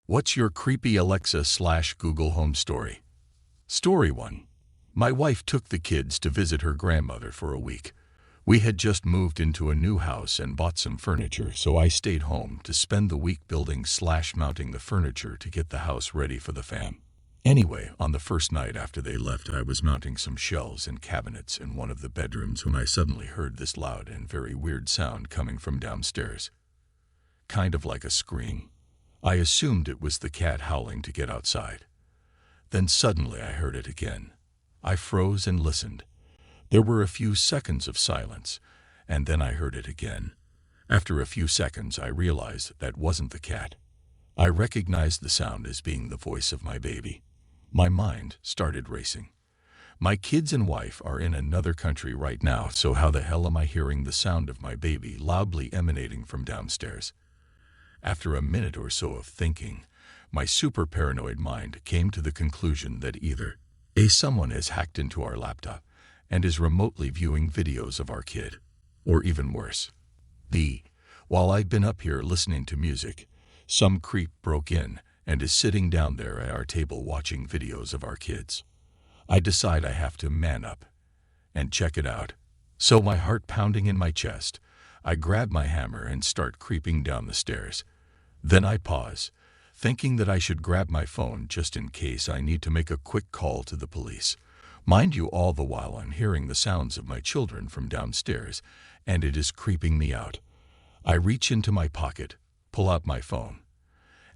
What's your creepy Alexa/Google Home story? Story 1. My wife took the kids to visit her grandmother for a week. We had just moved into a new house and bought some furniture, so I stayed home to spend the week building/mounting the furniture to get the house ready for the fam. Anyway, on the first night after they left, I was mounting some shelves and cabinets in one of the bedrooms when I suddenly heard this loud and very weird sound coming from downstairs. Kind of like a scream. I assumed it was the cat howling to get outside. Then suddenly I heard it again. I froze and listened. There were a few seconds of silence, and then I heard it again. After a few seconds, I realized that wasn't the cat. I recognized the sound as being the voice of my baby. My mind started racing. My kids and wife are in another country right now, so how the hell am I hearing the sound of my baby loudly emanating from downstairs? After a minute or so of thinking, my super paranoid mind came to the conclusion that either A. someone has hacked into our laptop and is remotely viewing videos of our kid, or even worse, B. while I've been up here listening to music, some creep broke in and is sitting down there at our table watching videos of our kids. I decide I have to man up and check it out. So, my heart pounding in my chest, I grab my hammer and start creeping down the stairs. Then I pause, thinking that I should grab my phone just in case I need to make a quick call to the police. Mind you, all the while I'm hearing the sounds of my children from downstairs, and it is creeping me out. I reach into my pocket, pull out my phone,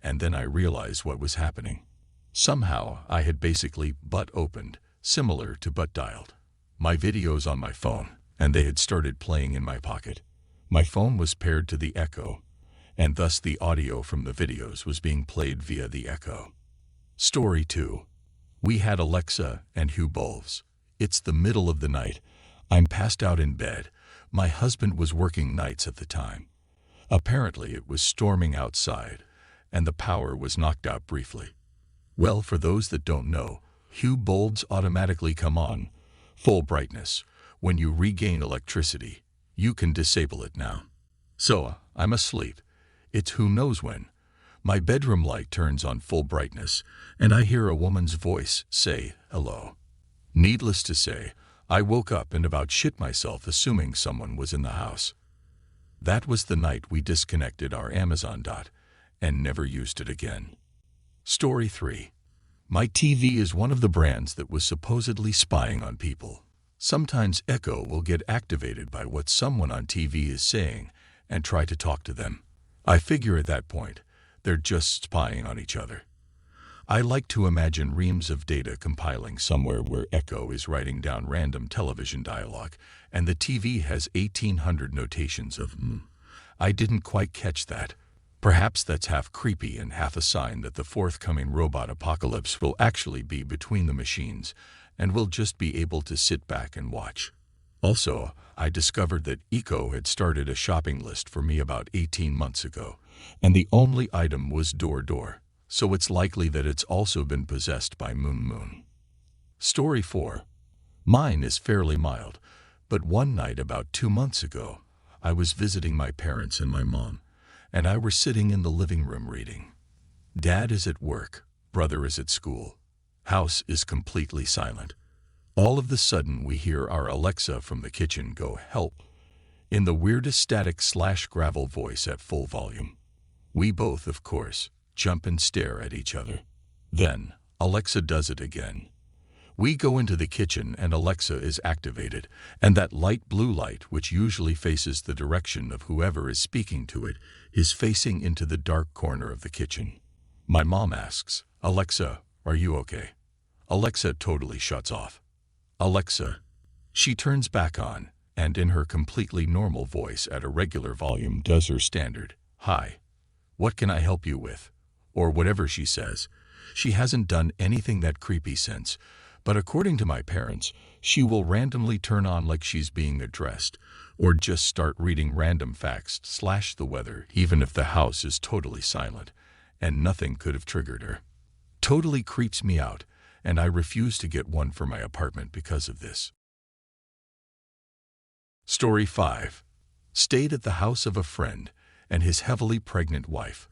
and then I realize what was happening. Somehow I had basically butt opened, similar to butt dialed, my videos on my phone, and they had started playing in my pocket. My phone was paired to the Echo, and thus the audio from the videos was being played via the Echo. Story 2. We had Alexa and Hugh Bulls. It's the middle of the night. I'm passed out in bed. My husband was working nights at the time. Apparently it was storming outside, and the power was knocked out briefly. Well, for those that don't know, Hue bulbs automatically come on, full brightness. When you regain electricity, you can disable it now. So, I'm asleep. It's who knows when. My bedroom light turns on full brightness, and I hear a woman's voice say, "Hello." Needless to say, I woke up and about shit myself, assuming someone was in the house. That was the night we disconnected our Amazon Dot and never used it again. Story 3. My TV is one of the brands that was supposedly spying on people. Sometimes Echo will get activated by what someone on TV is saying and try to talk to them. I figure at that point, they're just spying on each other. I like to imagine reams of data compiling somewhere where Echo is writing down random television dialogue, and the TV has 1,800 notations of I didn't quite catch that. Perhaps that's half creepy and half a sign that the forthcoming robot apocalypse will actually be between the machines, and we'll just be able to sit back and watch. Also, I discovered that Echo had started a shopping list for me about 18 months ago, and the only item was door, so it's likely that it's also been possessed by Moon. Story 4. Mine is fairly mild, but one night about 2 months ago, I was visiting my parents and my mom, and I were sitting in the living room reading. Dad is at work, brother is at school. House is completely silent. All of the sudden we hear our Alexa from the kitchen go, "Help," in the weirdest static/gravel voice at full volume. We both, of course, jump and stare at each other. Then, Alexa does it again. We go into the kitchen and Alexa is activated, and that light blue light, which usually faces the direction of whoever is speaking to it, is facing into the dark corner of the kitchen. My mom asks, "Alexa, are you okay?" Alexa totally shuts off. "Alexa." She turns back on, and in her completely normal voice at a regular volume does her standard, "Hi. What can I help you with?" Or whatever she says. She hasn't done anything that creepy since, but according to my parents, she will randomly turn on like she's being addressed, or just start reading random facts/the weather, even if the house is totally silent, and nothing could have triggered her. Totally creeps me out, and I refuse to get one for my apartment because of this. Story 5. Stayed at the house of a friend and his heavily pregnant wife.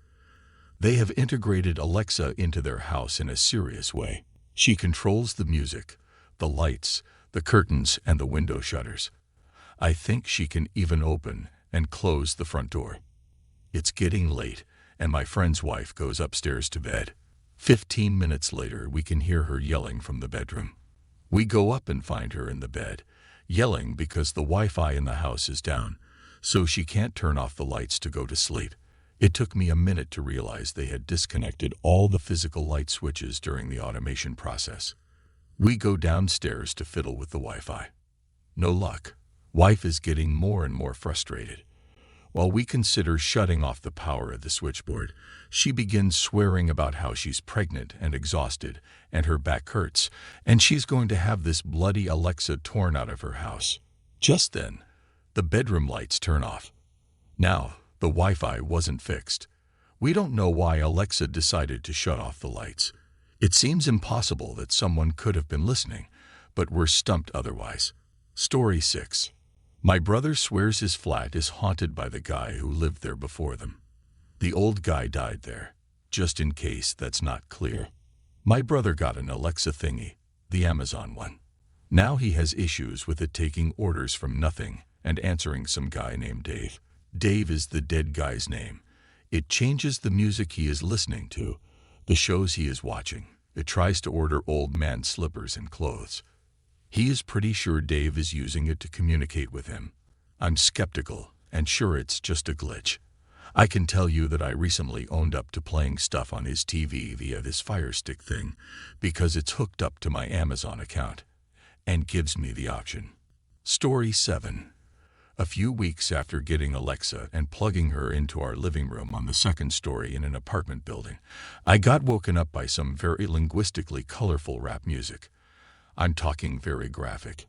They have integrated Alexa into their house in a serious way. She controls the music, the lights, the curtains, and the window shutters. I think she can even open and close the front door. It's getting late, and my friend's wife goes upstairs to bed. 15 minutes later, we can hear her yelling from the bedroom. We go up and find her in the bed, yelling because the Wi-Fi in the house is down, so she can't turn off the lights to go to sleep. It took me a minute to realize they had disconnected all the physical light switches during the automation process. We go downstairs to fiddle with the Wi-Fi. No luck. Wife is getting more and more frustrated. While we consider shutting off the power of the switchboard, she begins swearing about how she's pregnant and exhausted, and her back hurts, and she's going to have this bloody Alexa torn out of her house. Just then, the bedroom lights turn off. Now, the Wi-Fi wasn't fixed. We don't know why Alexa decided to shut off the lights. It seems impossible that someone could have been listening, but we're stumped otherwise. Story 6. My brother swears his flat is haunted by the guy who lived there before them. The old guy died there, just in case that's not clear. My brother got an Alexa thingy, the Amazon one. Now he has issues with it taking orders from nothing and answering some guy named Dave. Dave is the dead guy's name. It changes the music he is listening to, the shows he is watching. It tries to order old man slippers and clothes. He is pretty sure Dave is using it to communicate with him. I'm skeptical and sure it's just a glitch. I can tell you that I recently owned up to playing stuff on his TV via this Fire Stick thing because it's hooked up to my Amazon account and gives me the option. Story 7. A few weeks after getting Alexa and plugging her into our living room on the second story in an apartment building, I got woken up by some very linguistically colorful rap music. I'm talking very graphic.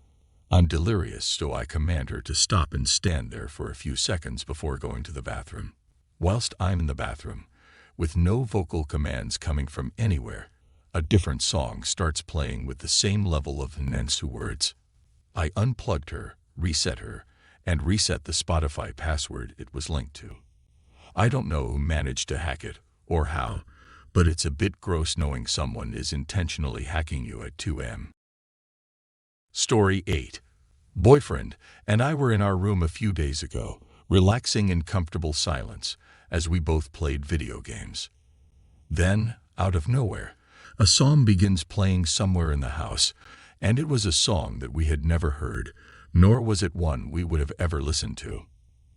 I'm delirious, so I command her to stop and stand there for a few seconds before going to the bathroom. Whilst I'm in the bathroom, with no vocal commands coming from anywhere, a different song starts playing with the same level of Nensu words. I unplugged her, reset her, and reset the Spotify password it was linked to. I don't know who managed to hack it or how, but it's a bit gross knowing someone is intentionally hacking you at 2 a.m. Story 8. Boyfriend and I were in our room a few days ago, relaxing in comfortable silence as we both played video games. Then, out of nowhere, a song begins playing somewhere in the house, and it was a song that we had never heard, nor was it one we would have ever listened to.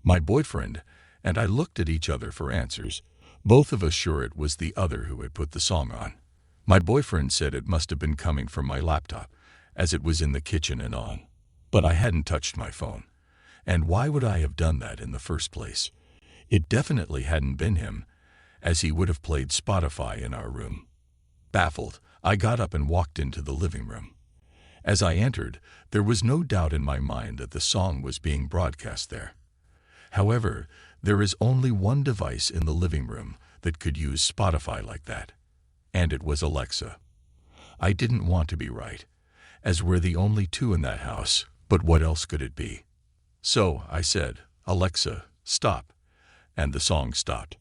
My boyfriend and I looked at each other for answers, both of us sure it was the other who had put the song on. My boyfriend said it must have been coming from my laptop, as it was in the kitchen and on. But I hadn't touched my phone. And why would I have done that in the first place? It definitely hadn't been him, as he would have played Spotify in our room. Baffled, I got up and walked into the living room. As I entered, there was no doubt in my mind that the song was being broadcast there. However, there is only one device in the living room that could use Spotify like that, and it was Alexa. I didn't want to be right, as we're the only two in that house, but what else could it be? So I said, "Alexa, stop," and the song stopped.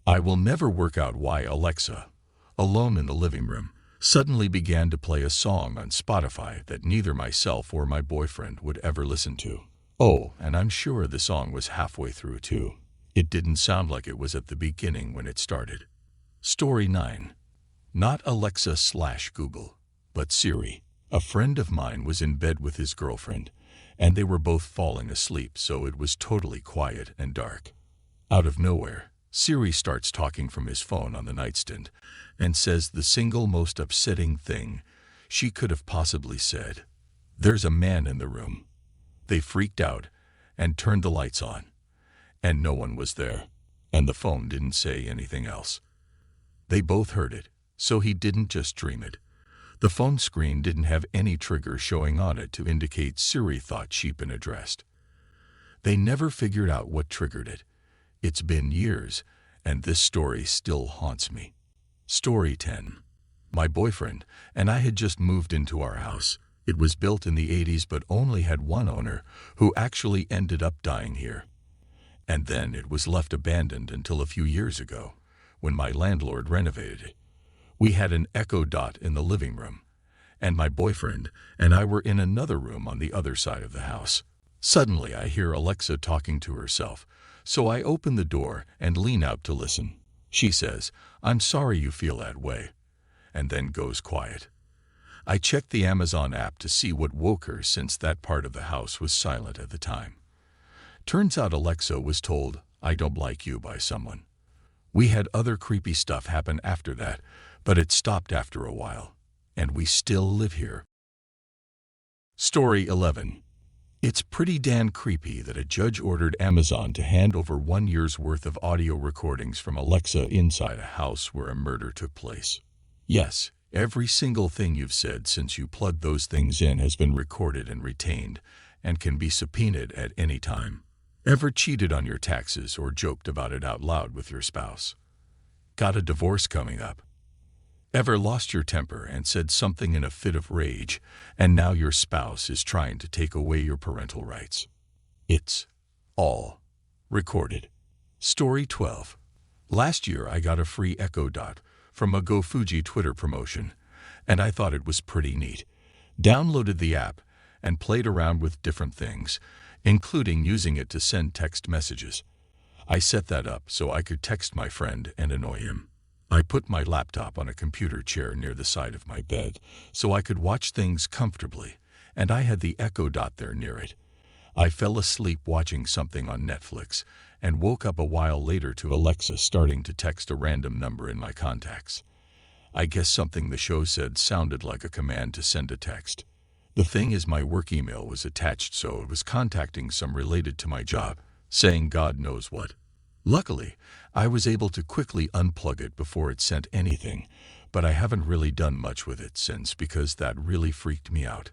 I will never work out why Alexa, alone in the living room, suddenly began to play a song on Spotify that neither myself or my boyfriend would ever listen to. Oh, and I'm sure the song was halfway through too. It didn't sound like it was at the beginning when it started. Story 9. Not Alexa/Google, but Siri. A friend of mine was in bed with his girlfriend, and they were both falling asleep, so it was totally quiet and dark. Out of nowhere, Siri starts talking from his phone on the nightstand and says the single most upsetting thing she could have possibly said. "There's a man in the room." They freaked out and turned the lights on, and no one was there, and the phone didn't say anything else. They both heard it, so he didn't just dream it. The phone screen didn't have any trigger showing on it to indicate Siri thought she'd been addressed. They never figured out what triggered it. It's been years, and this story still haunts me. Story 10. My boyfriend and I had just moved into our house. It was built in the 80s but only had one owner, who actually ended up dying here. And then it was left abandoned until a few years ago, when my landlord renovated it. We had an Echo Dot in the living room, and my boyfriend and I were in another room on the other side of the house. Suddenly, I hear Alexa talking to herself, so I open the door and lean out to listen. She says, "I'm sorry you feel that way," and then goes quiet. I checked the Amazon app to see what woke her, since that part of the house was silent at the time. Turns out Alexa was told, "I don't like you," by someone. We had other creepy stuff happen after that, but it stopped after a while, and we still live here. Story 11. It's pretty damn creepy that a judge ordered Amazon to hand over 1 year's worth of audio recordings from Alexa inside a house where a murder took place. Yes, every single thing you've said since you plugged those things in has been recorded and retained, and can be subpoenaed at any time. Ever cheated on your taxes or joked about it out loud with your spouse? Got a divorce coming up? Ever lost your temper and said something in a fit of rage, and now your spouse is trying to take away your parental rights? It's all recorded. Story 12. Last year I got a free Echo Dot from a Go Fuji Twitter promotion, and I thought it was pretty neat. Downloaded the app and played around with different things, including using it to send text messages. I set that up so I could text my friend and annoy him. I put my laptop on a computer chair near the side of my bed so I could watch things comfortably, and I had the Echo Dot there near it. I fell asleep watching something on Netflix and woke up a while later to Alexa starting to text a random number in my contacts. I guess something the show said sounded like a command to send a text. The thing is, my work email was attached, so it was contacting some related to my job, saying God knows what. Luckily, I was able to quickly unplug it before it sent anything, but I haven't really done much with it since because that really freaked me out.